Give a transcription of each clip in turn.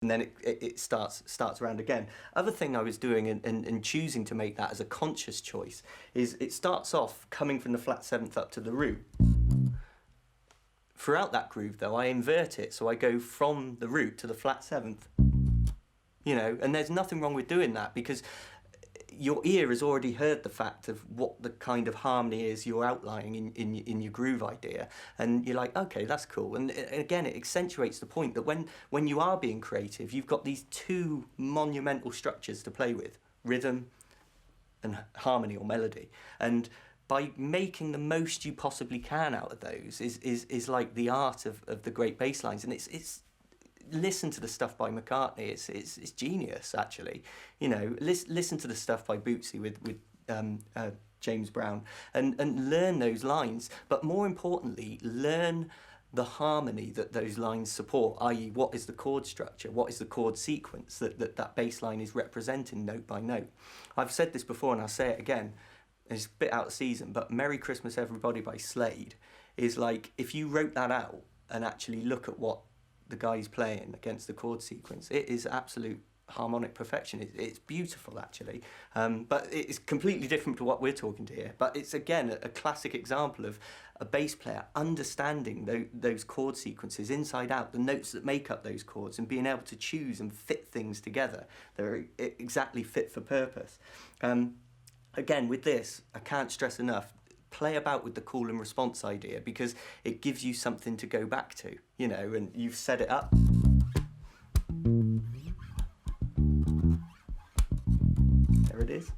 and then it starts around again. Other thing I was doing and choosing to make that as a conscious choice is it starts off coming from the flat seventh up to the root. Throughout that groove though, I invert it, so I go from the root to the flat seventh. You know, and there's nothing wrong with doing that, because your ear has already heard the fact of what the kind of harmony is you're outlining in your groove idea, and you're like, okay, that's cool. And again, it accentuates the point that when you are being creative, you've got these two monumental structures to play with, rhythm and harmony or melody. And by making the most you possibly can out of those is like the art of the great bass lines. And it's listen to the stuff by McCartney. It's genius, actually. You know, listen to the stuff by Bootsy with James Brown, and learn those lines. But more importantly, learn the harmony that those lines support, i.e. what is the chord structure, what is the chord sequence that bass line is representing note by note. I've said this before and I'll say it again. It's a bit out of season, but Merry Christmas Everybody by Slade is like, if you wrote that out and actually look at what the guy's playing against the chord sequence, it is absolute harmonic perfection. It's beautiful, actually, but it's completely different to what we're talking to here. But it's again a classic example of a bass player understanding those chord sequences inside out, the notes that make up those chords, and being able to choose and fit things together that are exactly fit for purpose. Again, with this, I can't stress enough, play about with the call and response idea, because it gives you something to go back to, you know, and you've set it up. There it is.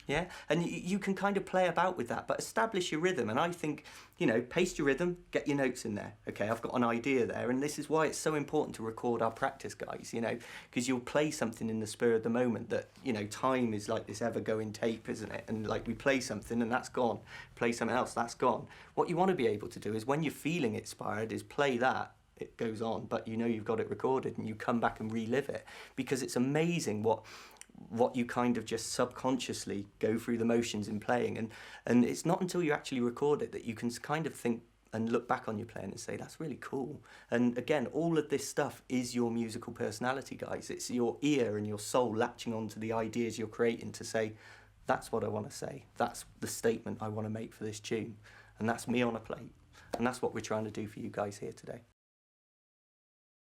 Yeah, and you can kind of play about with that, but establish your rhythm. And I think, you know, paste your rhythm, get your notes in there. Okay, I've got an idea there, and this is why it's so important to record our practice, guys, you know, because you'll play something in the spur of the moment that, you know, time is like this ever-going tape, isn't it? And like we play something and that's gone, play something else, that's gone. What you want to be able to do is when you're feeling inspired is play that, it goes on, but you know you've got it recorded, and you come back and relive it, because it's amazing what you kind of just subconsciously go through the motions in playing, and it's not until you actually record it that you can kind of think and look back on your playing and say, that's really cool. And again, all of this stuff is your musical personality, guys. It's your ear and your soul latching onto the ideas you're creating to say, that's what I want to say, that's the statement I want to make for this tune, and that's me on a plate. And that's what we're trying to do for you guys here today.